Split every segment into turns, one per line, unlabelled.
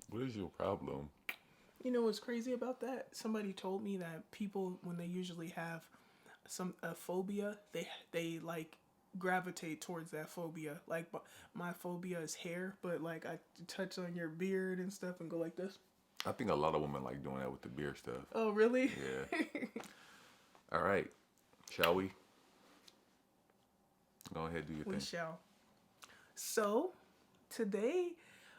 What is your problem?
You know what's crazy about that? Somebody told me that people, when they usually have a phobia, they like gravitate towards that phobia. Like my phobia is hair, but like I touch on your beard and stuff and go like this.
I think a lot of women like doing that with the beer stuff.
Oh, really?
Yeah. All right. Shall we? Go ahead, do your
We
thing.
shall. So today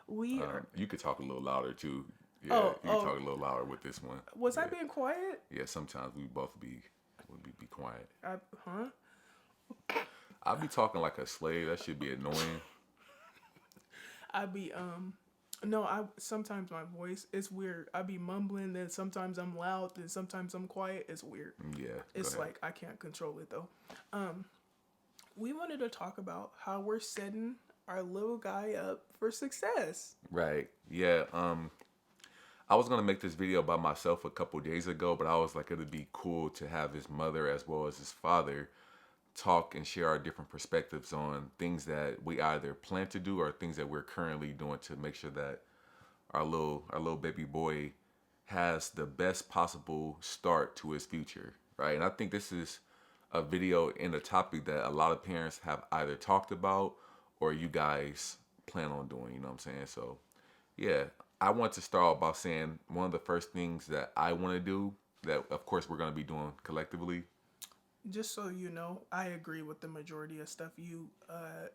we are.
You could talk a little louder too. Yeah,
Oh,
you could
oh,
talk a little louder with this one.
was I
Yeah.
being quiet?
Yeah, sometimes we both be quiet.
Huh?
I'll be talking like a slave. That should be annoying.
I be no, I sometimes my voice is weird. I be mumbling, then sometimes I'm loud, then sometimes I'm quiet. It's weird.
Yeah, go
It's
ahead.
like I can't control it though. We wanted to talk about how we're setting our little guy up for success.
Right. Yeah. I was gonna make this video by myself a couple days ago, but I was like, it'd be cool to have his mother as well as his father talk and share our different perspectives on things that we either plan to do or things that we're currently doing to make sure that our little baby boy has the best possible start to his future, right? And I think this is a video in a topic that a lot of parents have either talked about or you guys plan on doing, you know what I'm saying? So, yeah, I want to start off by saying one of the first things that I want to do that of course we're going to be doing collectively.
Just so you know, I agree with the majority of stuff you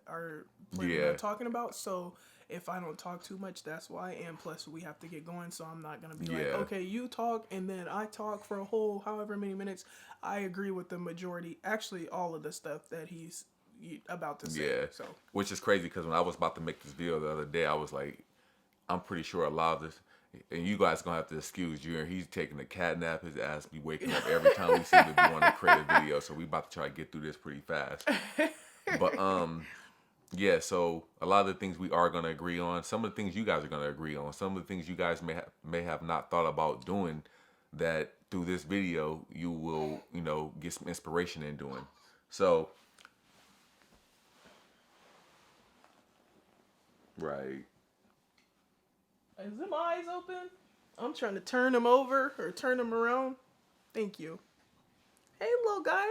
are planning
Yeah.
on talking about. So if I don't talk too much, that's why. And plus, we have to get going, so I'm not gonna be like,
Yeah.
okay, you talk, and then I talk for a whole however many minutes. I agree with the majority, actually, all of the stuff that he's about to say.
Yeah.
So
Which is crazy because when I was about to make this video the other day, I was like, I'm pretty sure a lot of this, and you guys gonna have to excuse Junior. He's taking a cat nap. His ass be waking up every time we seem to be on a creative video. So we about to try to get through this pretty fast. But yeah. So a lot of the things we are gonna agree on. Some of the things you guys are gonna agree on. Some of the things you guys may have not thought about doing. That through this video you will get some inspiration in doing. So right.
is them eyes open? I'm trying to turn them over or turn them around. Thank you. Hey, little guy.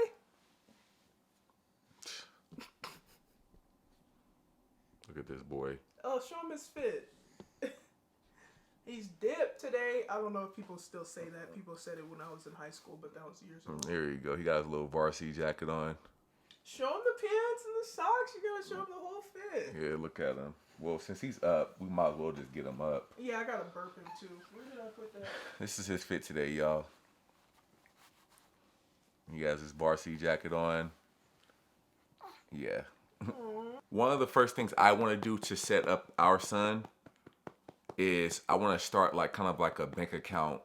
Look at this boy.
Oh, show him his fit. He's dipped today. I don't know if people still say that. People said it when I was in high school, but that was years ago.
There you go. He got his little varsity jacket on.
Show him the pants and the socks. You gotta show him the whole fit.
Yeah, look at him. Well, since he's up, we might as well just get him up.
Yeah, I gotta burp him too. Where did I put that?
This is his fit today, y'all. He has his varsity jacket on. Yeah. One of the first things I want to do to set up our son is I want to start like kind of like a bank account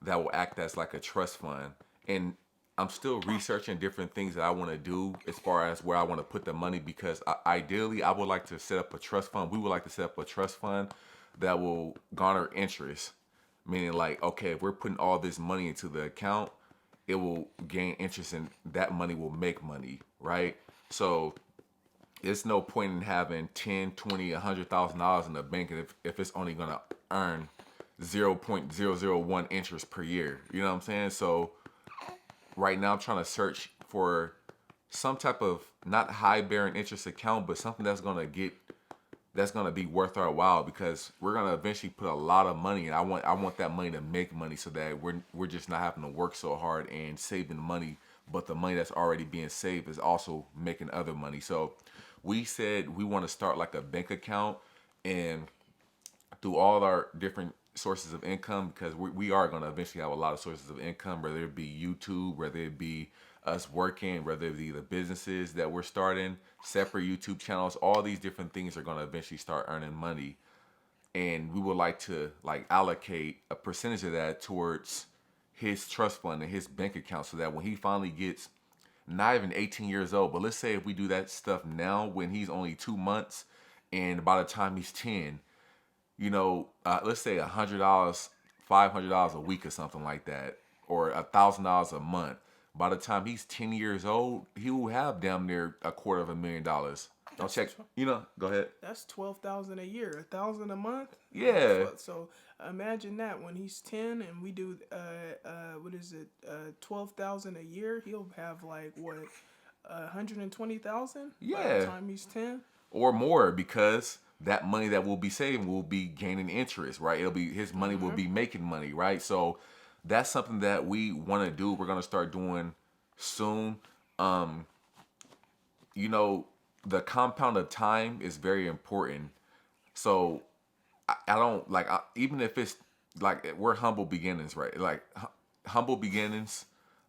that will act as like a trust fund. And I'm still researching different things that I want to do as far as where I want to put the money because ideally I would like to set up a trust fund. We would like to set up a trust fund that will garner interest. Meaning like, okay, if we're putting all this money into the account, it will gain interest and that money will make money, right? So it's no point in having 10, 20, $100,000 in the bank if it's only gonna earn 0.001 interest per year. You know what I'm saying? So right now I'm trying to search for some type of not high bearing interest account, but something that's gonna be worth our while because we're gonna eventually put a lot of money and I want that money to make money so that we're just not having to work so hard and saving money, but the money that's already being saved is also making other money. So we said we want to start like a bank account and through all our different sources of income because we are going to eventually have a lot of sources of income, whether it be YouTube, whether it be us working, whether it be the businesses that we're starting, separate YouTube channels, all these different things are going to eventually start earning money. And we would like to like allocate a percentage of that towards his trust fund and his bank account so that when he finally gets not even 18 years old, but let's say if we do that stuff now when he's only 2 months and by the time he's 10, let's say $100, $500 a week or something like that, or $1,000 a month. By the time he's 10 years old, he will have damn near $250,000. Don't
That's
check. Go ahead.
that's 12,000 a year, 1,000 a month.
Yeah.
So imagine that when he's 10 and we do what is it 12,000 a year, he'll have like what 120,000 by the
Yeah.
time he's 10.
Or more, because that money that we'll be saving will be gaining interest, right? It'll be his money will
Mm-hmm.
be making money, right? So that's something that we want to do. We're gonna start doing soon. Um, you know, the compound of time is very important. So I don't like even if it's like we're humble beginnings, right? Like humble beginnings.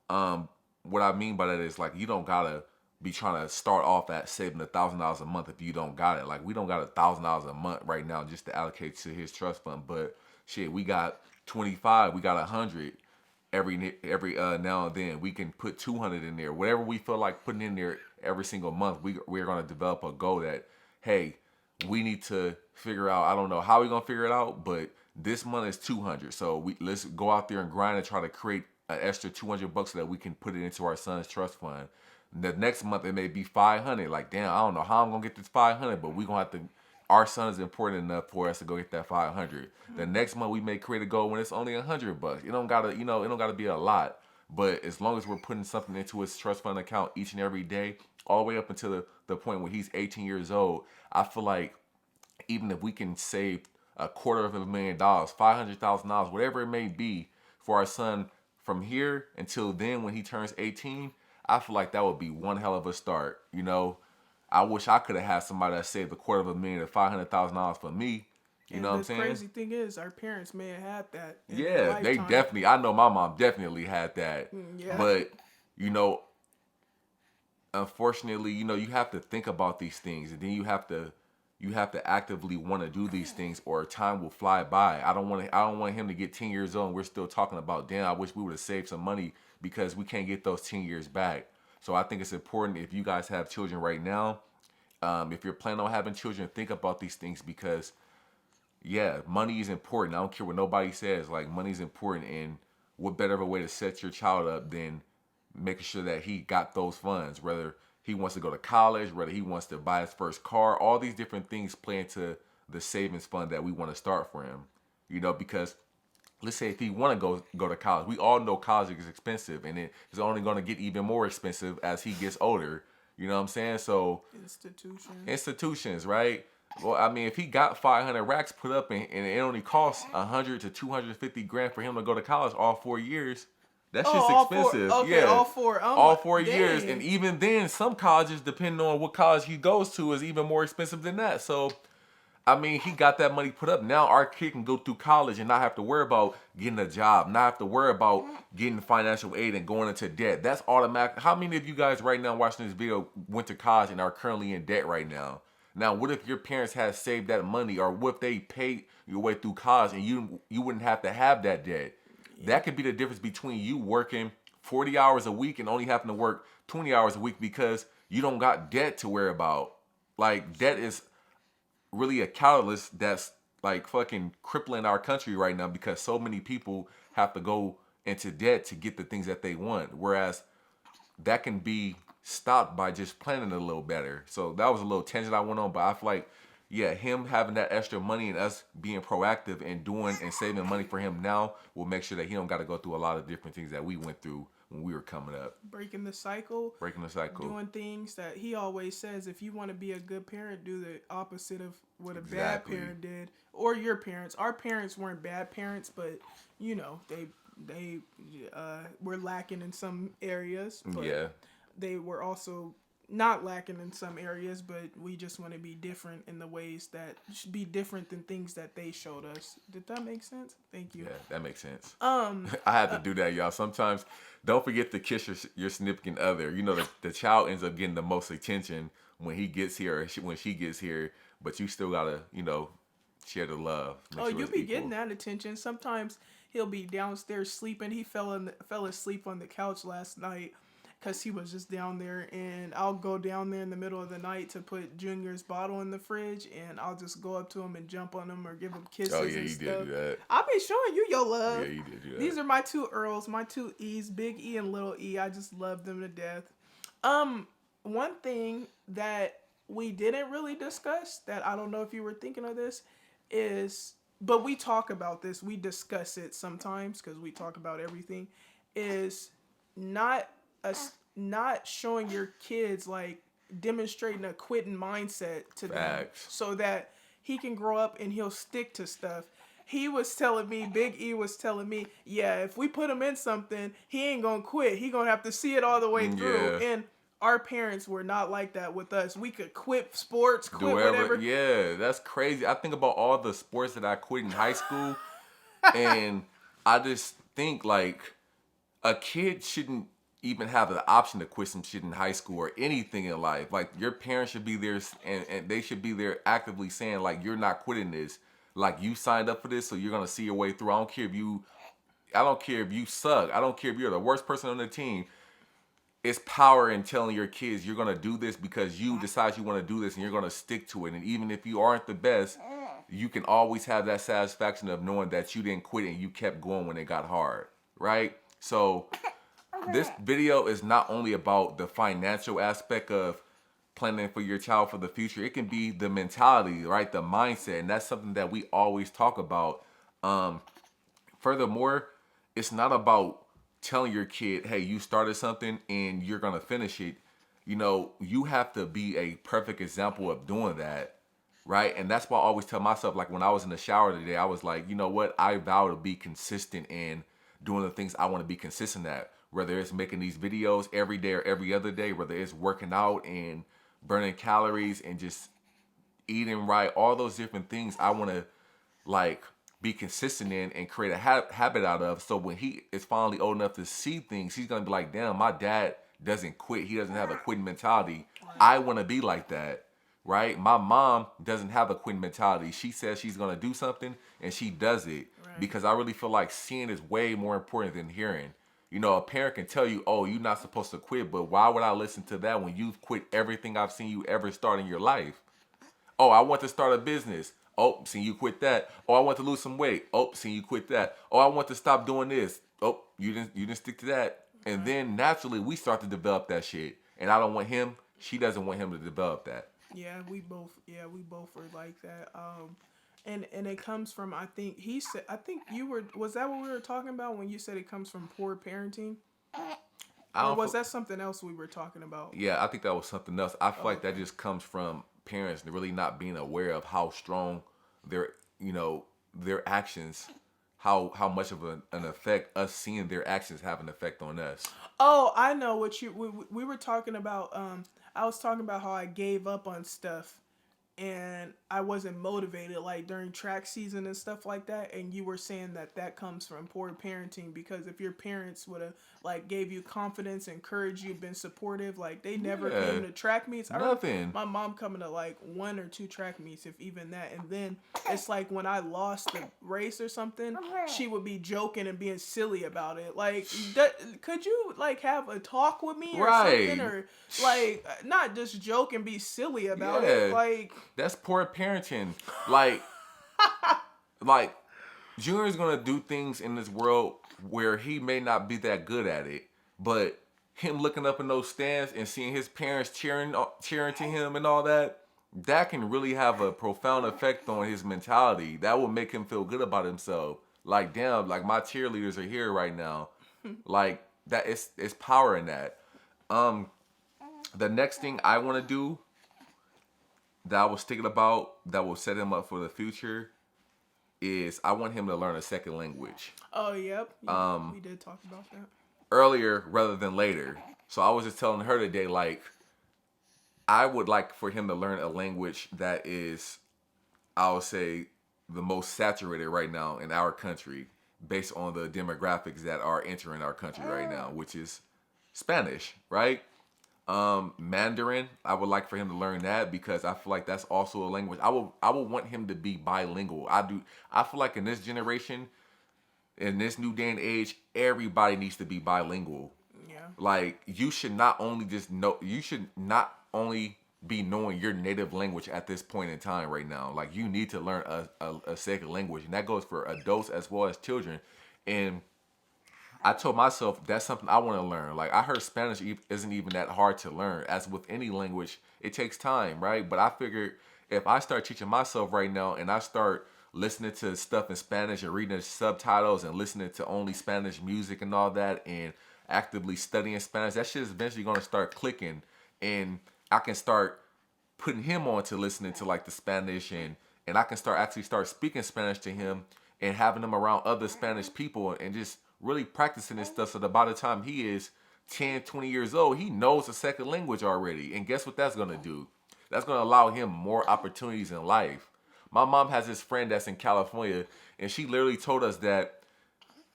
What I mean by that is like you don't gotta be trying to start off at saving $1,000 a month if you don't got it. Like we don't got $1,000 a month right now just to allocate to his trust fund, but shit, we got 25, we got 100 every now and then. We can put 200 in there, whatever we feel like putting in there every single month. We're gonna develop a goal that hey, we need to figure out. I don't know how we're gonna figure it out, but this month is 200. So let's go out there and grind and try to create an extra $200 so that we can put it into our son's trust fund. The next month it may be 500. Like damn, I don't know how I'm gonna get this 500, but we gonna have to. Our son is important enough for us to go get that 500. The next month we may create a goal when it's only $100. It don't gotta, it don't gotta be a lot. But as long as we're putting something into his trust fund account each and every day, all the way up until the point where he's 18 years old, I feel like even if we can save $250,000, $500,000, whatever it may be for our son from here until then when he turns 18, I feel like that would be one hell of a start. I wish I could have had somebody that saved $250,000 to $500,000 for me. You know
And
what I'm
the
saying?
crazy thing is, our parents may have had that in their
Yeah, they
lifetime.
definitely. I know my mom definitely had that,
Yeah.
but you know, unfortunately, you have to think about these things, and then you have to actively want to do these things, or time will fly by. I don't want him to get 10 years old and we're still talking about, damn, I wish we would have saved some money, because we can't get those 10 years back. So I think it's important, if you guys have children right now, if you're planning on having children, think about these things, because yeah, money is important. I don't care what nobody says. Like, money is important, and what better of a way to set your child up than making sure that he got those funds, whether he wants to go to college, whether he wants to buy his first car. All these different things play into the savings fund that we want to start for him. Because let's say if he want to go to college, we all know college is expensive, and it's only going to get even more expensive as he gets older. You know what I'm saying? So institutions, right? Well, I mean, if he got 500 racks put up, and it only costs 100 to 250 grand for him to go to college all 4 years, that's just
all four.
expensive.
Okay,
Yeah,
all four.
all 4 years,
dang.
and even then, some colleges, depending on what college he goes to, is even more expensive than that. So, I mean, he got that money put up. Now our kid can go through college and not have to worry about getting a job, not have to worry about getting financial aid and going into debt. That's automatic. How many of you guys right now watching this video went to college and are currently in debt right now? Now, what if your parents had saved that money, or what if they paid your way through college and you wouldn't have to have that debt? That could be the difference between you working 40 hours a week and only having to work 20 hours a week, because you don't got debt to worry about. Like, debt is really a catalyst that's like fucking crippling our country right now, because so many people have to go into debt to get the things that they want, whereas that can be stopped by just planning a little better. So that was a little tangent I went on, but I feel like, yeah, him having that extra money and us being proactive and doing and saving money for him now will make sure that he don't got to go through a lot of different things that we went through when we were coming up.
Breaking the cycle. Doing things that he always says, if you want to be a good parent, do the opposite of what a bad parent did, or your parents. Our parents weren't bad parents, but they were lacking in some areas. But they were also not lacking in some areas, but we just want to be different in the ways that should be different than things that they showed us. Did that make sense? Thank you.
Yeah, that makes sense. I have to do that, y'all. Sometimes don't forget to kiss your significant other. The child ends up getting the most attention when he gets here, or when she gets here, but you still gotta, share the love.
You be getting that attention. Sometimes he'll be downstairs sleeping. He fell asleep on the couch last night, because he was just down there, and I'll go down there in the middle of the night to put Junior's bottle in the fridge, and I'll just go up to him and jump on him or give him kisses and stuff.
Did do that.
I'll be showing you your love.
Yeah, you did do that.
These are my two Earls, my two E's, Big E and Little E. I just love them to death. One thing that we didn't really discuss that, I don't know if you were thinking of this, is, but we talk about this, we discuss it sometimes because we talk about everything, is not not showing your kids, like demonstrating a quitting mindset to them
Facts.
so that he can grow up and he'll stick to stuff. He was telling me, Big E was telling me, yeah, if we put him in something, he ain't gonna quit. He gonna have to see it all the way through.
Yeah.
And our parents were not like that with us. We could quit sports,
Do
quit
whatever.
whatever.
Yeah, that's crazy. I think about all the sports that I quit in high school, and I just think like a kid shouldn't even have the option to quit some shit in high school or anything in life. Like your parents should be there, and they should be there actively saying like, you're not quitting this. Like you signed up for this, so you're gonna see your way through. I don't care if you suck. I don't care if you're the worst person on the team. It's power in telling your kids you're gonna do this because you decide you want to do this and you're gonna stick to it. And even if you aren't the best, you can always have that satisfaction of knowing that you didn't quit and you kept going when it got hard, right? So this video is not only about the financial aspect of planning for your child for the future. It can be the mentality, right? The mindset, and that's something that we always talk about. Furthermore, it's not about telling your kid, hey, you started something and you're going to finish it. You know, you have to be a perfect example of doing that, right? And that's why I always tell myself, like when I was in the shower today, I was like, you know what? I vow to be consistent in doing the things I want to be consistent at, whether it's making these videos every day or every other day, whether it's working out and burning calories and just eating right, all those different things I want to like be consistent in and create a habit out of. So when he is finally old enough to see things, he's gonna be like, damn, my dad doesn't quit. He doesn't have a quitting mentality. I want to be like that, right? My mom doesn't have a quitting mentality. She says she's gonna do something and she does it.
Right.
Because I really feel like seeing is way more important than hearing. You know, a parent can tell you, oh, you're not supposed to quit, but why would I listen to that when you've quit everything I've seen you ever start in your life? Oh, I want to start a business. Oh, see you quit that. Oh, I want to lose some weight. Oh, see you quit that. Oh, I want to stop doing this. Oh, you didn't stick to that. And then naturally we start to develop that shit. And I don't want him. She doesn't want him to develop that.
We both were like that. And it comes from, I think he said, I think you were, was that what we were talking about when you said it comes from poor parenting? Or was that something else we were talking about?
Yeah, I think that was something else. I feel like that just comes from parents really not being aware of how strong their, their actions, how much of an effect us seeing their actions have an effect on us.
Oh, I know what we were talking about. I was talking about how I gave up on stuff and I wasn't motivated like during track season and stuff like that, and you were saying that that comes from poor parenting, because if your parents would have like gave you confidence, encouraged you, been supportive, like they never
Yeah.
came to track meets. I remember
Nothing.
my mom coming to like 1 or 2 track meets, if even that, and then it's like when I lost the race or something, she would be joking and being silly about it. Like, could you like have a talk with me or
Right.
something, or like not just joke and be silly about it,
Yeah.
like.
That's poor parenting. Like Junior's gonna do things in this world where he may not be that good at it, but him looking up in those stands and seeing his parents cheering to him and all that, that can really have a profound effect on his mentality. That will make him feel good about himself. Like, damn, like my cheerleaders are here right now. Like that, it's power in that. The next thing I want to do that I was thinking about that will set him up for the future is I want him to learn a second language.
Oh, yep. We did talk about that.
Earlier rather than later. So I was just telling her today, like, I would like for him to learn a language that is, I would say, the most saturated right now in our country based on the demographics that are entering our country right now, which is Spanish, right? Mandarin, I would like for him to learn that because I feel like that's also a language. I would want him to be bilingual. I feel like in this generation, in this new day and age, everybody needs to be bilingual.
Yeah.
Like you should not only be knowing your native language at this point in time right now. Like you need to learn a second language, and that goes for adults as well as children. And I told myself that's something I want to learn. Like I heard Spanish isn't even that hard to learn. As with any language, it takes time, right? But I figured if I start teaching myself right now and I start listening to stuff in Spanish and reading the subtitles and listening to only Spanish music and all that and actively studying Spanish, that shit is eventually gonna start clicking and I can start putting him on to listening to like the Spanish and I can start speaking Spanish to him and having him around other Spanish people and just really practicing this stuff so that by the time he is 10, 20 years old, he knows a second language already. And guess what that's gonna do? That's gonna allow him more opportunities in life. My mom has this friend that's in California and she literally told us that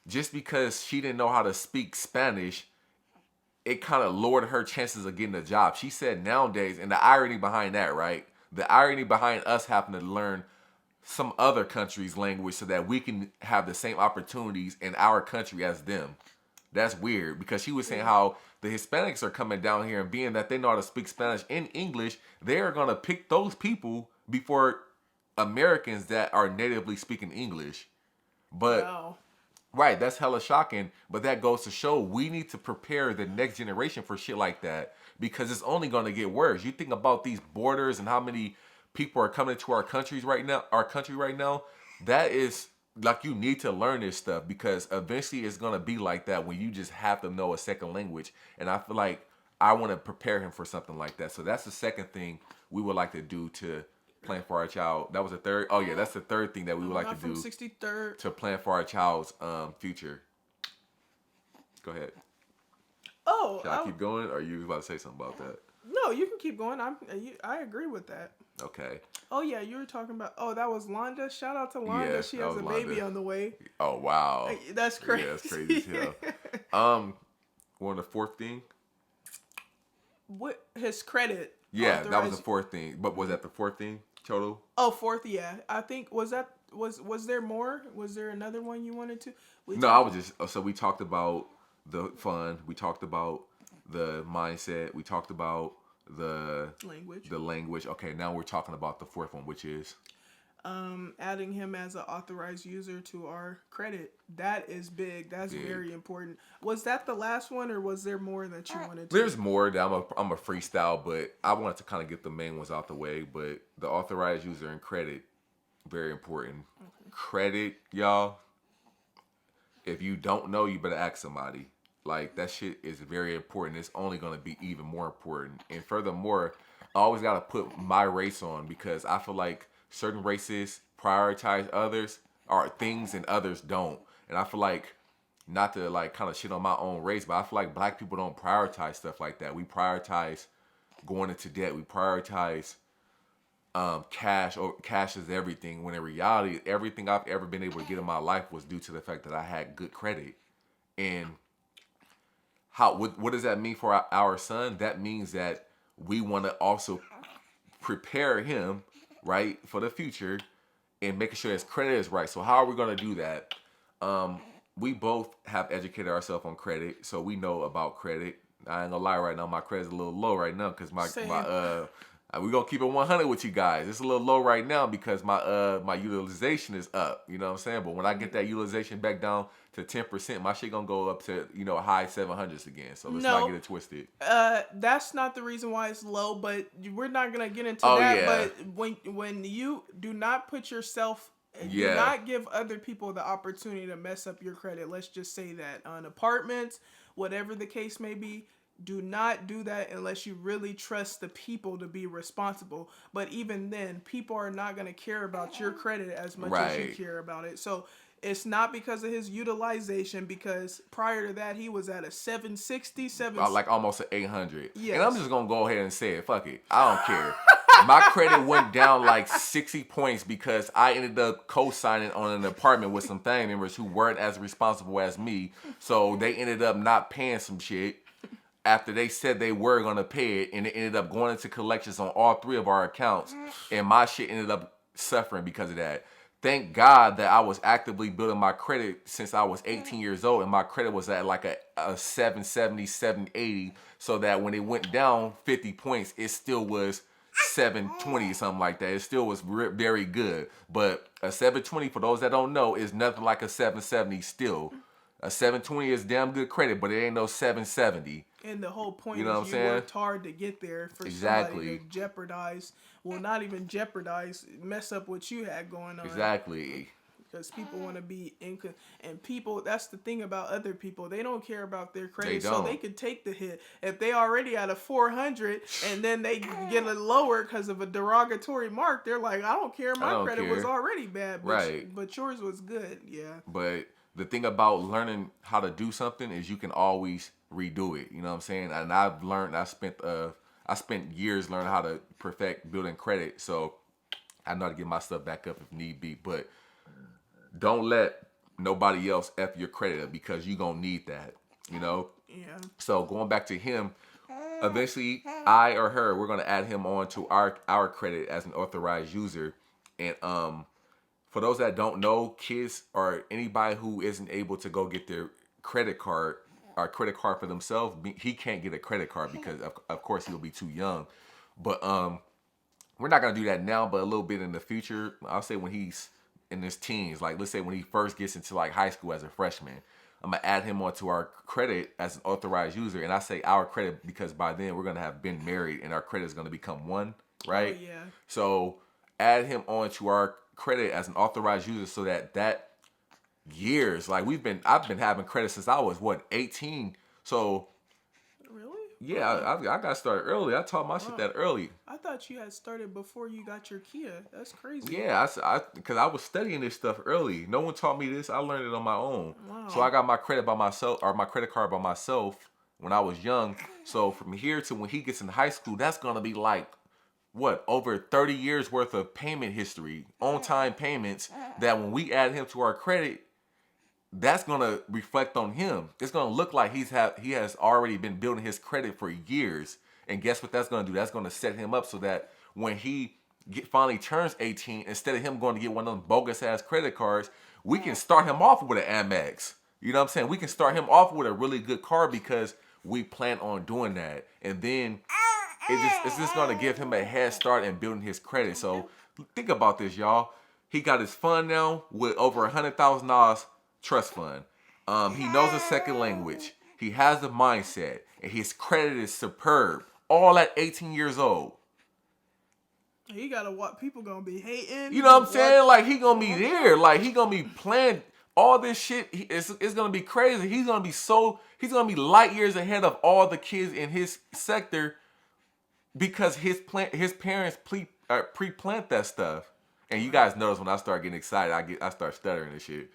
just because she didn't know how to speak Spanish, it kind of lowered her chances of getting a job. She said nowadays, and the irony behind that, right? The irony behind us having to learn some other country's language so that we can have the same opportunities in our country as them. That's weird because she was saying how the Hispanics are coming down here and being that they know how to speak Spanish and English, they are going to pick those people before Americans that are natively speaking English. But
Wow.
right, that's hella shocking, but that goes to show we need to prepare the next generation for shit like that because it's only going to get worse. You think about these borders and how many people are coming to our country right now, that is like you need to learn this stuff because eventually it's going to be like that when you just have to know a second language. And I feel like I want to prepare him for something like that. So that's the second thing we would like to do to plan for our child. That was the third. Oh yeah, that's the third thing that we would like
Not
to
from
do
63rd.
to plan for our child's future. Go ahead.
Oh,
Should I keep going, or are you about to say something about that?
no, you can keep going. I agree with that.
Okay.
Oh yeah, you were talking about. Oh, that was Londa. Shout out to Londa.
Yeah,
She
that
has
was
a baby
Londa.
on the way.
Oh wow.
That's crazy.
Yeah, that's crazy as hell. One of the fourth thing.
What his credit?
Yeah, that was the
authorized-
fourth thing. But was that the fourth thing total?
Oh, fourth. Yeah, I think was there more? Was there another one you wanted to?
No, I was just so we talked about the fun. We talked about the mindset. We talked about the
language.
Okay, now we're talking about the fourth one, which is
Adding him as an authorized user to our credit. That is big. That's very important. Was that the last one, or was there more that you wanted to?
There's more that I'm a freestyle, but I wanted to kind of get the main ones out the way. But the authorized user and credit, very important. Okay. Credit, y'all. If you don't know, you better ask somebody. Like that shit is very important. It's only gonna be even more important. And furthermore, I always gotta put my race on because I feel like certain races prioritize others or things and others don't. And I feel like not to like kind of shit on my own race, but I feel like black people don't prioritize stuff like that. We prioritize going into debt. We prioritize cash, or cash is everything. When in reality, everything I've ever been able to get in my life was due to the fact that I had good credit. And what does that mean for our son? That means that we want to also prepare him, right, for the future and making sure his credit is right. So how are we going to do that? We both have educated ourselves on credit, so we know about credit. I ain't gonna lie, right now my credit's a little low right now because my we're gonna keep it 100 with you guys. It's a little low right now because my utilization is up. You know what I'm saying? But when I get that utilization back down to 10%, my shit gonna go up to high 700s again. So let's not get it twisted.
That's not the reason why it's low, but we're not gonna get into that. Yeah. But when you do not put yourself, do not give other people the opportunity to mess up your credit. Let's just say that on apartments, whatever the case may be. Do not do that unless you really trust the people to be responsible. But even then, people are not going to care about your credit as much as you care about it. So it's not because of his utilization, because prior to that, he was at a 760,
like almost an 800.
Yes.
And I'm just going to go ahead and say it. Fuck it. I don't care. My credit went down like 60 points because I ended up co-signing on an apartment with some family members who weren't as responsible as me. So they ended up not paying some shit after they said they were going to pay it, and it ended up going into collections on all three of our accounts, and my shit ended up suffering because of that. Thank God that I was actively building my credit since I was 18 years old, and my credit was at like a 770, 780, so that when it went down 50 points, it still was 720, something like that. It still was very good. But a 720, for those that don't know, is nothing like a 770 still. A 720 is damn good credit, but it ain't no 770.
And the whole point
You know what I'm
is you
saying?
worked hard to get there for somebody
Exactly.
to jeopardize, well, not even jeopardize, mess up what you had going on.
Exactly.
Because people want to be and people, that's the thing about other people, they don't care about their
They
credit, so they
don't.
could take the hit if they already at a 400 and then they get a lower because of a derogatory mark. They're like, I don't care,
I
my
don't
credit was
care.
already bad,
Right.
but yours was good. Yeah.
But the thing about learning how to do something is you can always redo it. You know what I'm saying? And I've learned. I spent years learning how to perfect building credit. So I know how to get my stuff back up if need be. But don't let nobody else F your credit up because you gonna need that. You know?
Yeah.
So going back to him, eventually I or her, we're gonna add him on to our credit as an authorized user. And for those that don't know, kids or anybody who isn't able to go get their credit card or credit card for themselves, he can't get a credit card because of course he'll be too young. But we're not gonna do that now, but a little bit in the future. I'll say when he's in his teens, like let's say when he first gets into like high school as a freshman, I'm gonna add him onto our credit as an authorized user. And I say our credit because by then we're gonna have been married and our credit is gonna become one, right?
Oh, yeah.
So add him onto our credit as an authorized user so that years, like I've been having credit since I was 18. So
Really?
yeah, I got started early. I taught my shit that early.
I thought you had started before you got your Kia. That's crazy.
Yeah, because I was studying this stuff early. No one taught me this. I learned it on my own.
Wow.
So I got my credit by myself, or my credit card by myself when I was young. So from here to when he gets in high school, that's gonna be like what, over 30 years worth of payment history, on time payments, that when we add him to our credit, that's gonna reflect on him. It's gonna look like he has already been building his credit for years. And guess what that's gonna do? That's gonna set him up so that when he finally turns 18, instead of him going to get one of those bogus ass credit cards, we can start him off with an Amex. You know what I'm saying? We can start him off with a really good card because we plan on doing that. And then it's just gonna give him a head start in building his credit. So think about this, y'all. He got his fund now with over $100,000 trust fund. He knows a second language. He has the mindset, and his credit is superb. All at 18 years old.
He gotta what people gonna be hating.
You know what I'm saying? Like he gonna be there. Like he gonna be playing all this shit. It's gonna be crazy. He's gonna be light years ahead of all the kids in his sector because his parents pre-plant that stuff. And you guys notice when I start getting excited, I start stuttering and shit.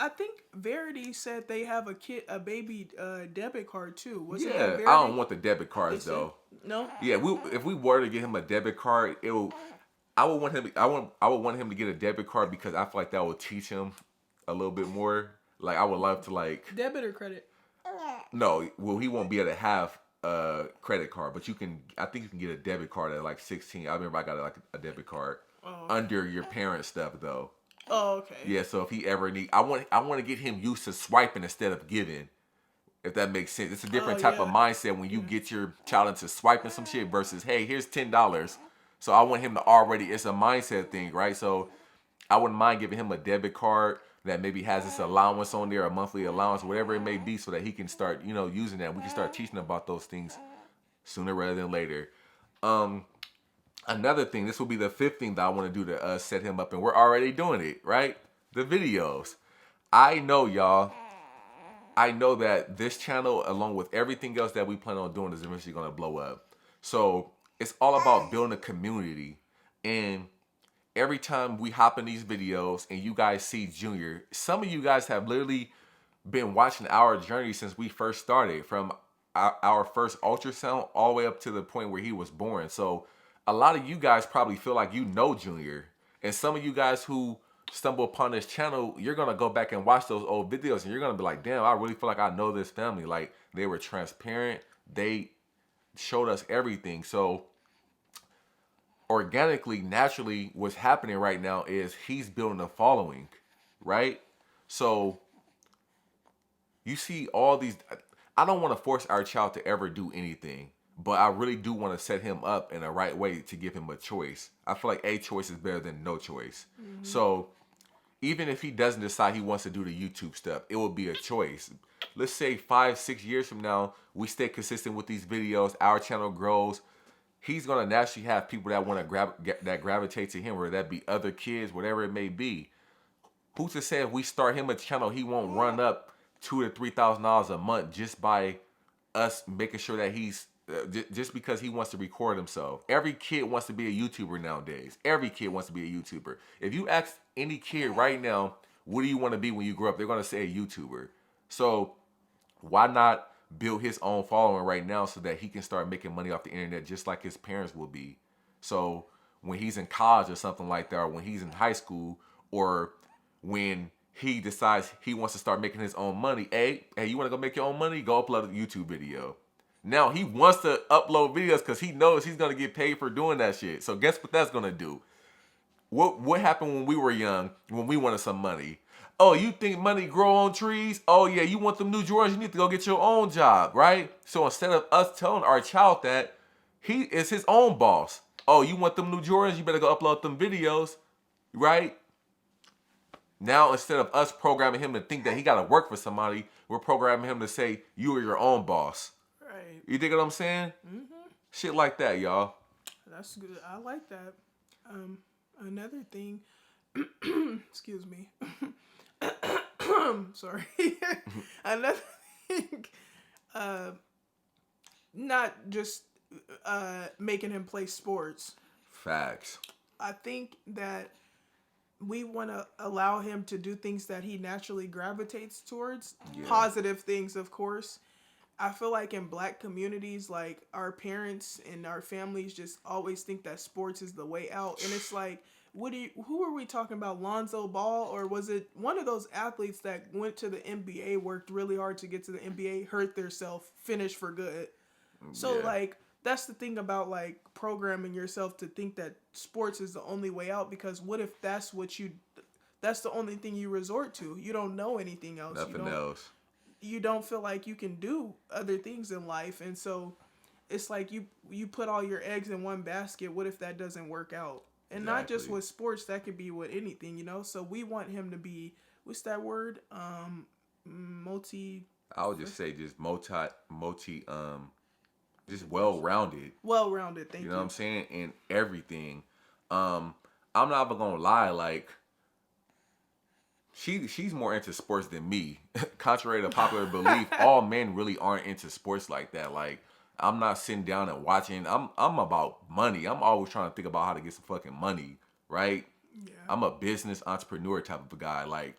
I think Verity said they have a baby debit card too. Was it
Yeah,
Verity?
I don't want the debit cards
They said-
though.
No.
Yeah, if we were to get him a debit card, I would want him to get a debit card because I feel like that would teach him a little bit more. Like I would love to like
Debit or credit?
no, well he won't be able to have a credit card, but I think you can get a debit card at like 16. I remember I got like a debit card under your parents' stuff though.
Oh, okay.
Yeah, so if he ever I want to get him used to swiping instead of giving. If that makes sense. It's a different type of mindset when you get your child into swiping some shit versus, hey, here's $10. So I want him to it's a mindset thing, right? So I wouldn't mind giving him a debit card that maybe has this allowance on there, a monthly allowance, whatever it may be, so that he can start, using that. We can start teaching him about those things sooner rather than later. Another thing, this will be the fifth thing that I want to do to set him up, and we're already doing it, right? The videos. I know, y'all. I know that this channel, along with everything else that we plan on doing, is eventually going to blow up. So it's all about building a community. And every time we hop in these videos and you guys see Junior, some of you guys have literally been watching our journey since we first started, from our first ultrasound all the way up to the point where he was born. So a lot of you guys probably feel like you know Junior. And some of you guys who stumble upon this channel, you're gonna go back and watch those old videos and you're gonna be like, damn, I really feel like I know this family. Like, they were transparent, they showed us everything. So organically, naturally, what's happening right now is he's building a following, right? So you see all these, I don't want to force our child to ever do anything, but I really do want to set him up in the right way to give him a choice. I feel like a choice is better than no choice. Mm-hmm. So even if he doesn't decide he wants to do the YouTube stuff, it will be a choice. Let's say 5-6 years from now, we stay consistent with these videos, our channel grows. He's gonna naturally have people that want to that gravitate to him, whether that be other kids, whatever it may be. Who's to say if we start him a channel, he won't run up $2,000 to $3,000 a month just by us making sure that he's just because he wants to record himself. Every kid wants to be a YouTuber nowadays. Every kid wants to be a YouTuber. If you ask any kid right now, what do you want to be when you grow up? They're gonna say a YouTuber. So why not build his own following right now so that he can start making money off the internet just like his parents will be? So when he's in college or something like that, or when he's in high school, or when he decides he wants to start making his own money, hey, you want to go make your own money? Go upload a YouTube video. Now he wants to upload videos because he knows he's gonna get paid for doing that shit. So guess what that's gonna do? What happened when we were young, when we wanted some money? Oh, you think money grow on trees? Oh yeah, you want them new Jordans? You need to go get your own job, right? So instead of us telling our child that, he is his own boss. Oh, you want them new Jordans? You better go upload them videos, right? Now, instead of us programming him to think that he got to work for somebody, we're programming him to say, you are your own boss.
Right.
You dig what I'm saying? Mm-hmm. Shit like that, y'all.
That's good. I like that. Another thing, excuse me. Sorry. Another thing, not just making him play sports.
Facts.
I think that we want to allow him to do things that he naturally gravitates towards. Yeah. Positive things, of course. I feel like in Black communities, like, our parents and our families just always think that sports is the way out. And it's like, who are we talking about? Lonzo Ball? Or was it one of those athletes that went to the NBA, worked really hard to get to the NBA, hurt themselves, finished for good? So, yeah. Like, that's the thing about, like, programming yourself to think that sports is the only way out, because what if that's the only thing you resort to? You don't know anything else.
Nothing else.
You don't feel like you can do other things in life. And so it's like you put all your eggs in one basket. What if that doesn't work out? And exactly. Not just with sports, that could be with anything, you know? So we want him to be, what's that word?
I would just say just just well-rounded.
Well-rounded, thank you.
You know what I'm saying? In everything. I'm not even gonna lie, like, she's more into sports than me. Contrary to popular belief, all men really aren't into sports like that. Like, I'm not sitting down and watching. I'm about money. I'm always trying to think about how to get some fucking money, right? Yeah. I'm a business entrepreneur type of a guy. Like,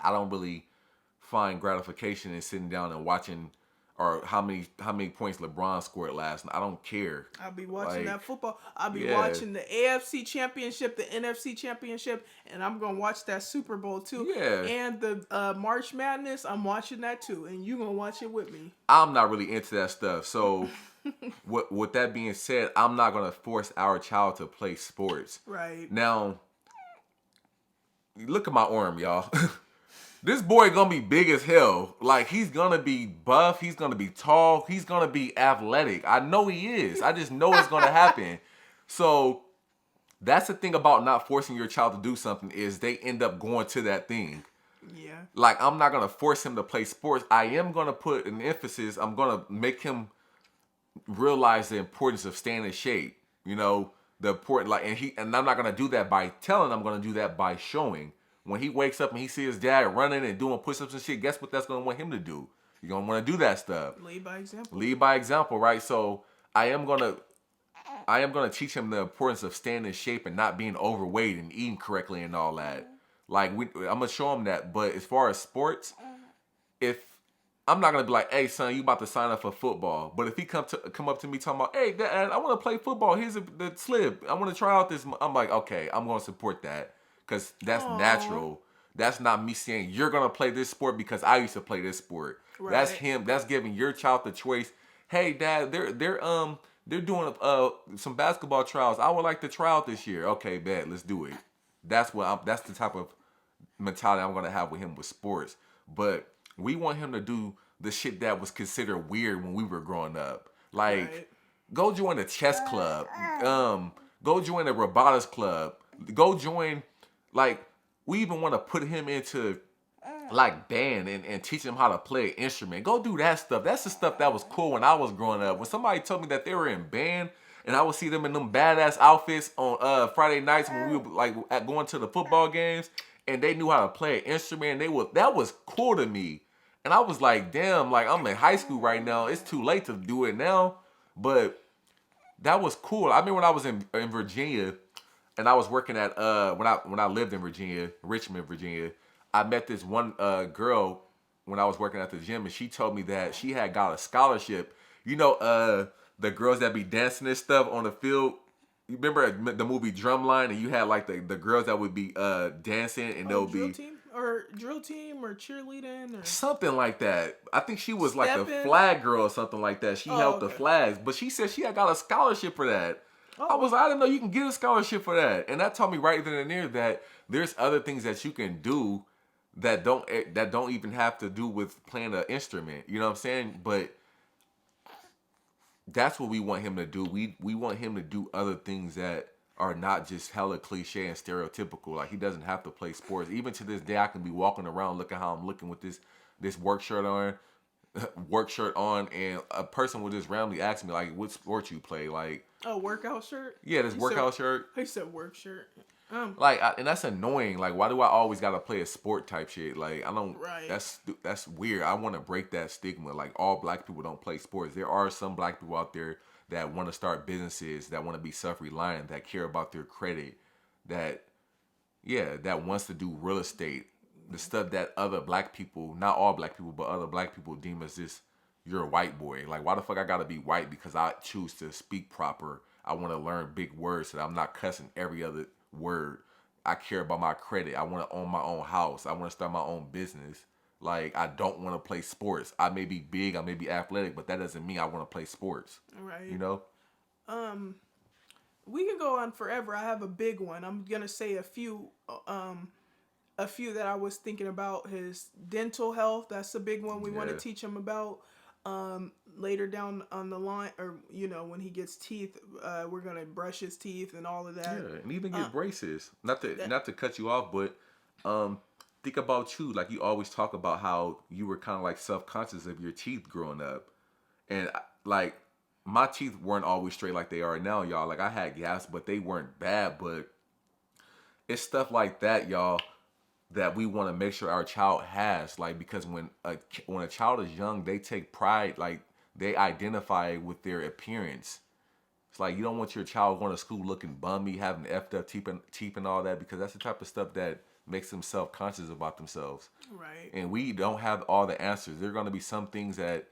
I don't really find gratification in sitting down and watching or how many points LeBron scored last night. I don't care.
I'll be watching that football. I'll be watching the AFC Championship, the NFC Championship, and I'm going to watch that Super Bowl too. Yeah. And the March Madness, I'm watching that too. And you're going to watch it with me.
I'm not really into that stuff. So with that being said, I'm not going to force our child to play sports.
Right.
Now, look at my arm, y'all. This boy gonna be big as hell. Like, he's gonna be buff. He's gonna be tall. He's gonna be athletic. I know he is. I just know it's gonna happen. So that's the thing about not forcing your child to do something, is they end up going to that thing.
Yeah.
Like, I'm not gonna force him to play sports. I am gonna put an emphasis. I'm gonna make him realize the importance of staying in shape. You know, the important, like, and I'm not gonna do that by telling. I'm gonna do that by showing. When he wakes up and he sees his dad running and doing push-ups and shit, guess what that's going to want him to do? You're going to want to do that stuff.
Lead by example.
Lead by example, right? So I am going to teach him the importance of staying in shape and not being overweight and eating correctly and all that. Like, I'm going to show him that. But as far as sports, I'm not going to be like, hey, son, you about to sign up for football. But if he come up to me talking about, hey, Dad, I want to play football. Here's the slip. I want to try out this. I'm like, okay, I'm going to support that. Because that's natural. That's not me saying you're going to play this sport because I used to play this sport. Right. That's him. That's giving your child the choice. Hey, Dad, they're doing some basketball trials. I would like to try out this year. Okay, bet, let's do it. That's the type of mentality I'm going to have with him with sports. But we want him to do the shit that was considered weird when we were growing up. Like, go join a chess club. Go join a robotics club. Go join, like, we even want to put him into like band and teach him how to play an instrument. Go do that stuff. That's the stuff that was cool when I was growing up. When somebody told me that they were in band and I would see them in them badass outfits on Friday nights when we were like going to the football games and they knew how to play an instrument, that was cool to me. And I was like, damn, like I'm in high school right now. It's too late to do it now. But that was cool. I mean, when I was in Virginia and I was working at when I lived in Virginia, Richmond, Virginia, I met this one girl when I was working at the gym, and she told me that she had got a scholarship. You know, the girls that be dancing and stuff on the field. You remember the movie Drumline, and you had like the girls that would be dancing, and they'll
drill
be
team or cheerleading or
something like that. I think she was like a
stepping.
flag girl or something like that. She held the
Okay.
flags, but she said she had got a scholarship for that.
Oh,
I didn't know you can get a scholarship for that, and that taught me right then and there that there's other things that you can do that don't even have to do with playing an instrument. You know what I'm saying? But that's what we want him to do. We want him to do other things that are not just hella cliche and stereotypical. Like he doesn't have to play sports. Even to this day, I can be walking around looking how I'm looking with this work shirt on, and a person will just randomly ask me like, "What sport you play?" Like,
a workout shirt.
yeah, this
He
workout
said,
shirt.
He said work shirt.
Like, and that's annoying. Like, why do I always gotta play a sport type shit? Like, I don't.
Right.
That's weird. I want to break that stigma. Like, all black people don't play sports. There are some black people out there that want to start businesses, that want to be self-reliant, that care about their credit, that wants to do real estate. The stuff that other black people, not all black people, but other black people deem as just you're a white boy. Like, why the fuck I gotta be white because I choose to speak proper? I want to learn big words so that I'm not cussing every other word. I care about my credit. I want to own my own house. I want to start my own business. Like, I don't want to play sports. I may be big, I may be athletic, but that doesn't mean I want to play sports.
Right.
You know?
We can go on forever. I have a big one. I'm gonna say a few that I was thinking about. His dental health. That's a big one we want to teach him about. Later down on the line, or when he gets teeth, we're gonna brush his teeth and all of that.
Yeah, and even get braces. Not to cut you off, but think about you. Like, you always talk about how you were kind of like self-conscious of your teeth growing up, and like my teeth weren't always straight like they are now, y'all. Like, I had gaps, but they weren't bad. But it's stuff like that, y'all, that we want to make sure our child has. Like, because when a child is young, they take pride. Like, they identify with their appearance. It's like, you don't want your child going to school looking bummy, having effed up teeth and all that, because that's the type of stuff that makes them self-conscious about themselves.
Right.
And we don't have all the answers. There are going to be some things that,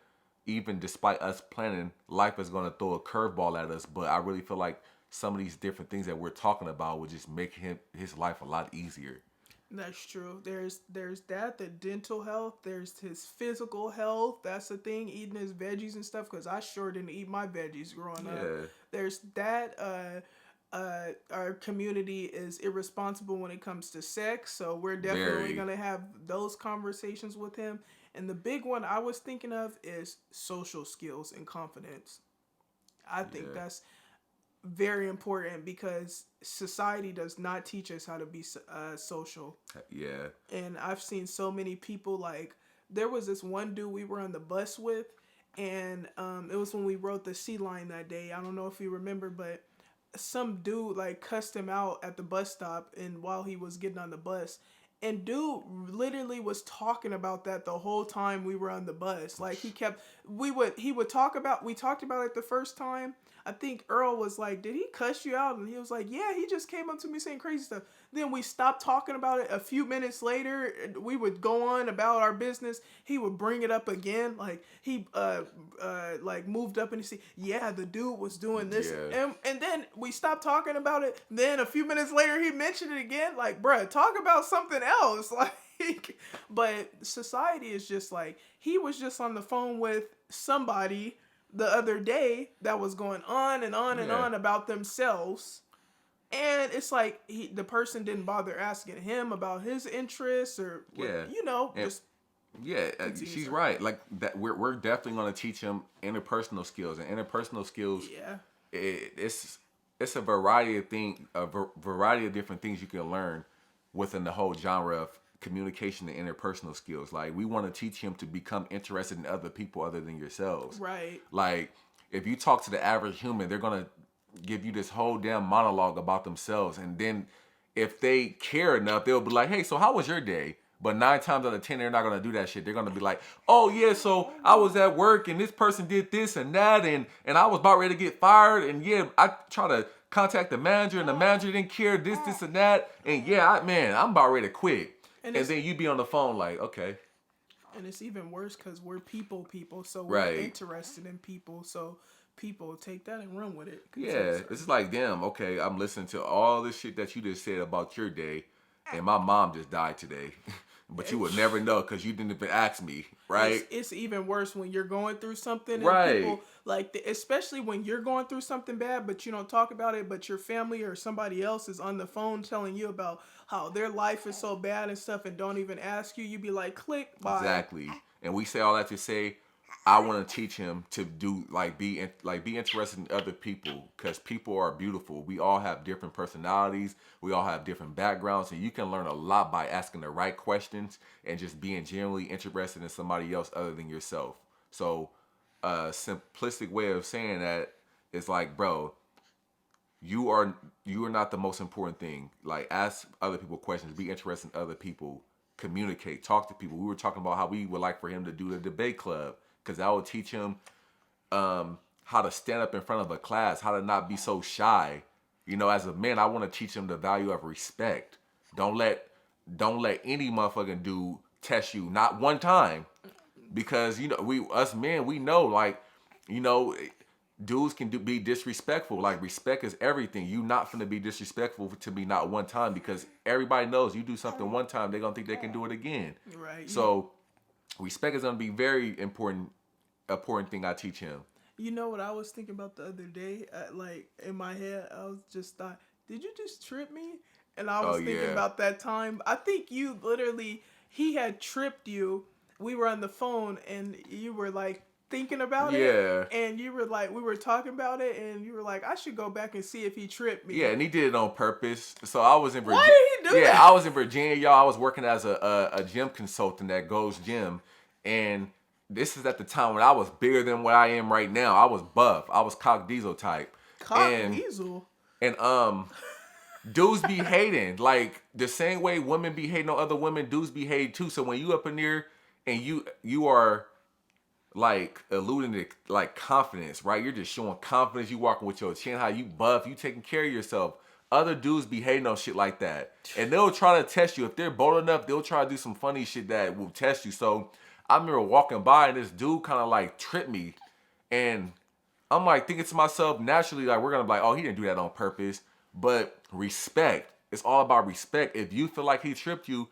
even despite us planning, life is going to throw a curveball at us. But I really feel like some of these different things that we're talking about would just make his life a lot easier.
That's true. There's that, the dental health. There's his physical health. That's the thing, eating his veggies and stuff, because I sure didn't eat my veggies growing up. There's that. Our community is irresponsible when it comes to sex, so we're definitely going to have those conversations with him. And the big one I was thinking of is social skills and confidence. I think that's very important because society does not teach us how to be social.
Yeah.
And I've seen so many people, like, there was this one dude we were on the bus with, and it was when we rode the Sea Line that day. I don't know if you remember, but some dude like cussed him out at the bus stop and while he was getting on the bus. And dude literally was talking about that the whole time we were on the bus. Like, we talked about it the first time. I think Earl was like, "Did he cuss you out?" And he was like, "Yeah, he just came up to me saying crazy stuff." Then we stopped talking about it. A few minutes later, we would go on about our business. He would bring it up again. Like, he like moved up and he said, "Yeah, the dude was doing this."
Yeah.
And then we stopped talking about it. Then a few minutes later, he mentioned it again. Like, bruh, talk about something else. Like, but society is just like, he was just on the phone with somebody the other day that was going on and on and on about themselves. And it's like the person didn't bother asking him about his interests or, just...
Yeah, she's right. Like, that, we're definitely going to teach him interpersonal skills. And interpersonal skills, it's a variety of variety of different things you can learn. within the whole genre of communication and interpersonal skills. Like, we want to teach him to become interested in other people other than yourselves.
Right.
Like, if you talk to the average human, they're gonna give you this whole damn monologue about themselves, and then if they care enough, they'll be like, "Hey, so how was your day?" But 9 times out of 10, they're not gonna do that shit. They're gonna be like, "Oh yeah, so I was at work and this person did this and that, and I was about ready to get fired, and yeah, I try to contact the manager and the manager didn't care this and that, and yeah, I'm about ready to quit." And then you be on the phone like, okay.
And it's even worse because we're people, so we're
Right.
interested in people, so people take that and run with it.
Yeah, it's just like, damn, okay, I'm listening to all this shit that you just said about your day, and my mom just died today. But you would never know because you didn't even ask me, right?
It's even worse when you're going through something, and
Right.
people like, especially when you're going through something bad, but you don't talk about it, but your family or somebody else is on the phone telling you about how their life is so bad and stuff, and don't even ask you. You be like, click, bye.
Exactly. And we say all that to say, I want to teach him to do be interested in other people, because people are beautiful. We all have different personalities. We all have different backgrounds, and you can learn a lot by asking the right questions and just being genuinely interested in somebody else other than yourself. So, a simplistic way of saying that is like, bro, you are not the most important thing. Like, ask other people questions, be interested in other people, communicate, talk to people. We were talking about how we would like for him to do the debate club, because that would teach him how to stand up in front of a class, how to not be so shy. You know, as a man, I want to teach him the value of respect. Don't let any motherfucking dude test you, not one time, because you know us men, we know, like, you know, dudes can be disrespectful. Like, respect is everything. You not finna be disrespectful to me not one time, because everybody knows you do something one time, they're gonna think they can do it again.
Right.
So respect is gonna be very important thing I teach him.
You know what I was thinking about the other day? Like, in my head, I was just thought, did you just trip me? And I was thinking about that time. I think you literally, he had tripped you. We were on the phone and you were like thinking about it. And you were like, we were talking about it, and you were like, I should go back and see if he tripped me.
Yeah, and he did it on purpose. So I was in Virginia.
Why did he do that?
Yeah, I was in Virginia, y'all. I was working as a gym consultant at Gold's Gym, and this is at the time when I was bigger than what I am right now. I was buff. I was cock diesel type.
Diesel?
And dudes be hating. Like, the same way women be hating on other women, dudes be hating too. So when you up in there and you are like alluding to like confidence, right? You're just showing confidence. You walking with your chin high. You buff. You taking care of yourself. Other dudes be hating on shit like that, and they'll try to test you. If they're bold enough, they'll try to do some funny shit that will test you. So I remember walking by and this dude kind of like tripped me, and I'm like thinking to myself, naturally, like, we're gonna be like, oh, he didn't do that on purpose. But respect. It's all about respect. If you feel like he tripped you,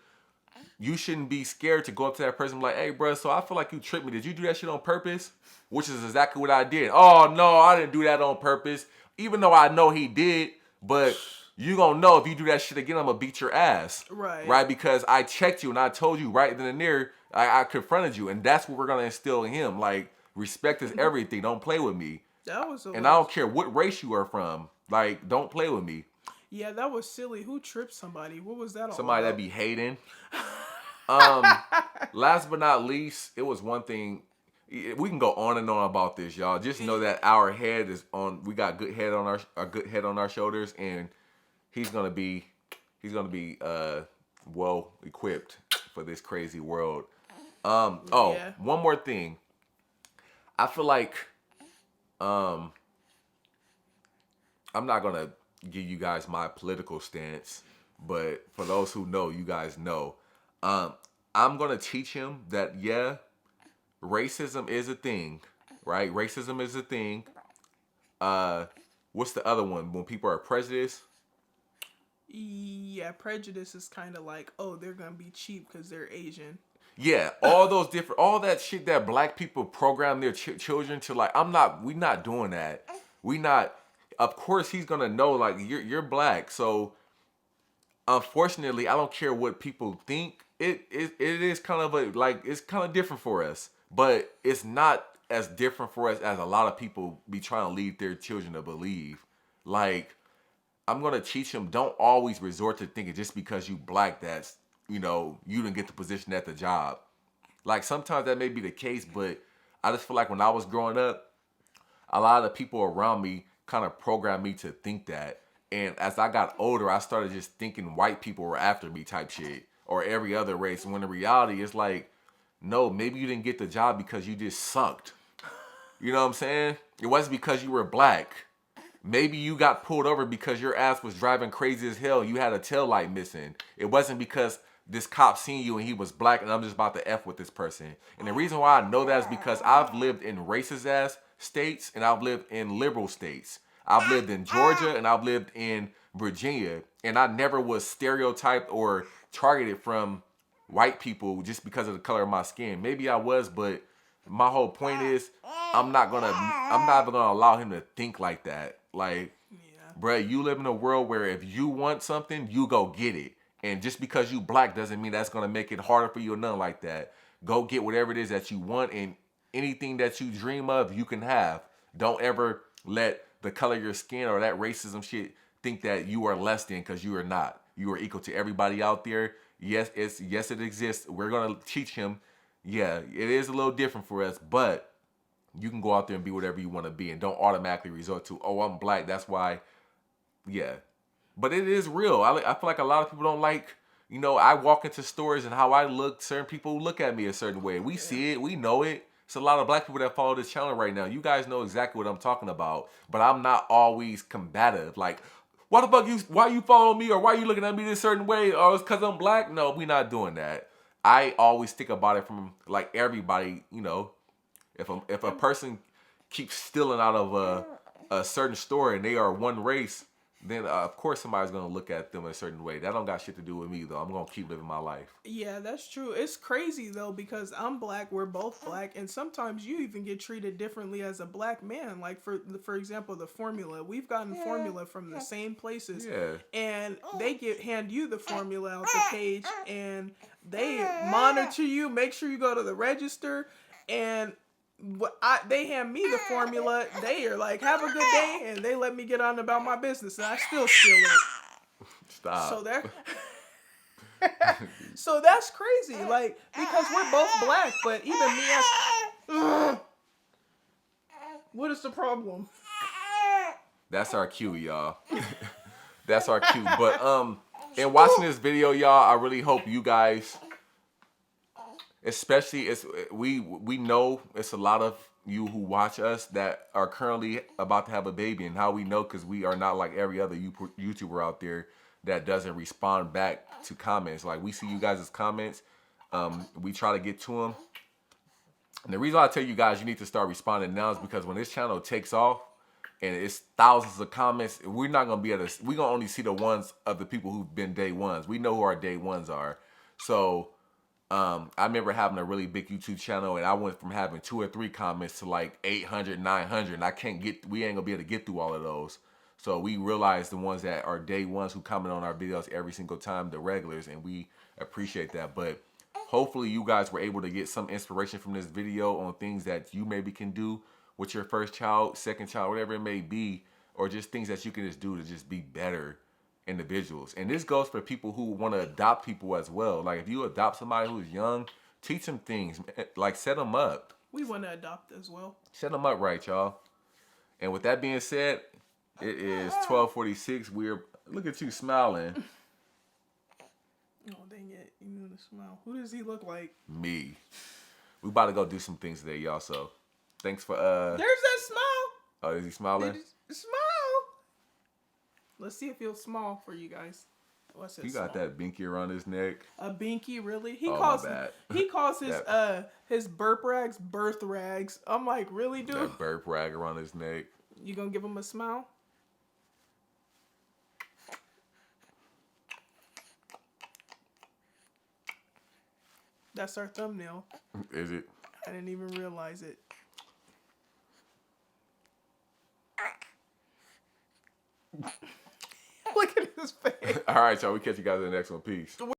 you shouldn't be scared to go up to that person and be like, hey, bro, so I feel like you tripped me. Did you do that shit on purpose? Which is exactly what I did. Oh, no, I didn't do that on purpose. Even though I know he did, but you gonna know if you do that shit again, I'm gonna beat your ass. Right? Because I checked you and I told you right then and there, I confronted you. And that's what we're gonna instill in him. Like, respect is everything. Don't play with me. And I don't care what race you are from. Like, don't play with me.
Yeah, that was silly. Who tripped somebody? What was that all
Somebody
about?
that be hating. Last but not least, it was one thing. We can go on and on about this, y'all. Just know that our head is on. We got good head on our shoulders, and he's gonna be well equipped for this crazy world. One more thing. I feel like I'm not gonna give you guys my political stance, but for those who know, you guys know. I'm gonna teach him that racism is a thing, right? Racism is a thing. What's the other one? When people are prejudiced.
Yeah, prejudice is kind of like, oh, they're gonna be cheap because they're Asian.
Yeah, all that shit that black people program their children to, like, we not doing that. We not. Of course, he's gonna know, like, you're black, so unfortunately, I don't care what people think. It is kind of it's kind of different for us, but it's not as different for us as a lot of people be trying to lead their children to believe. Like, I'm gonna teach him, don't always resort to thinking just because you black that's, you didn't get the position at the job. Like sometimes that may be the case, but I just feel like when I was growing up, a lot of the people around me kind of programmed me to think that. And as I got older, I started just thinking white people were after me type shit or every other race. When in reality, it's like, no, maybe you didn't get the job because you just sucked. You know what I'm saying? It wasn't because you were black. Maybe you got pulled over because your ass was driving crazy as hell. You had a tail light missing. It wasn't because this cop seen you and he was black and I'm just about to F with this person. And the reason why I know that is because I've lived in racist ass states and I've lived in liberal states. I've lived in Georgia and I've lived in Virginia. And I never was stereotyped or targeted from white people just because of the color of my skin. Maybe I was, but my whole point is I'm not even gonna allow him to think like that. Like, bruh, you live in a world where if you want something, you go get it. And just because you black doesn't mean that's gonna make it harder for you or nothing like that. Go get whatever it is that you want, and anything that you dream of, you can have. Don't ever let the color of your skin or that racism shit think that you are less than, because you are not. You are equal to everybody out there. Yes, it exists. We're gonna teach him. Yeah, it is a little different for us, but you can go out there and be whatever you want to be and don't automatically resort to, oh, I'm black, that's why. Yeah. But it is real. I feel like a lot of people don't like, I walk into stores and how I look, certain people look at me a certain way. We see it. We know it. It's a lot of black people that follow this channel right now. You guys know exactly what I'm talking about. But I'm not always combative. Like, why you follow me, or why you looking at me this certain way? Oh, it's because I'm black? No, we not doing that. I always think about it from, like, everybody, If a person keeps stealing out of a certain store and they are one race, then of course somebody's gonna look at them a certain way. That don't got shit to do with me though. I'm gonna keep living my life.
Yeah, that's true. It's crazy though, because I'm black, we're both black, and sometimes you even get treated differently as a black man. Like for example, the formula. We've gotten formula from the same places.
Yeah.
And they hand you the formula out the cage, and they monitor you, make sure you go to the register, and they hand me the formula. They are like, have a good day, and they let me get on about my business, and I still steal it.
Stop.
So that's crazy. Like, because we're both black, but even me as what is the problem?
That's our cue, y'all. That's our cue. But in watching this video, y'all, I really hope you guys, especially we know it's a lot of you who watch us that are currently about to have a baby, and how we know, because we are not like every other YouTuber out there that doesn't respond back to comments. Like, we see you guys' comments, we try to get to them, and the reason I tell you guys you need to start responding now is because when this channel takes off and it's thousands of comments, we're not gonna be able to. We're gonna only see the ones of the people who've been day ones. We know who our day ones are. So I remember having a really big YouTube channel, and I went from having 2 or 3 comments to like 800, 900. And we ain't gonna be able to get through all of those. So we realized the ones that are day ones who comment on our videos every single time, the regulars, and we appreciate that. But hopefully you guys were able to get some inspiration from this video on things that you maybe can do with your first child, second child, whatever it may be, or just things that you can just do to just be better individuals. And this goes for people who want to adopt people as well. Like, if you adopt somebody who's young, teach them things. Like, set them up.
We want to adopt as well.
Set them up right, y'all. And with that being said, it is 12:46. Look at you smiling.
Oh, dang it. You knew to smile. Who does he look like?
Me. We about to go do some things today, y'all. So thanks for
There's that smile.
Oh, is he smiling?
Smile. Let's see if he'll smile for you guys. What's his?
He got that binky around his neck.
A binky, really? He calls his burp rags birth rags. I'm like, really, dude?
That burp rag around his neck.
You gonna give him a smile? That's our thumbnail.
Is it?
I didn't even realize it. Look at his face.
All right, y'all. We catch you guys in the next one. Peace.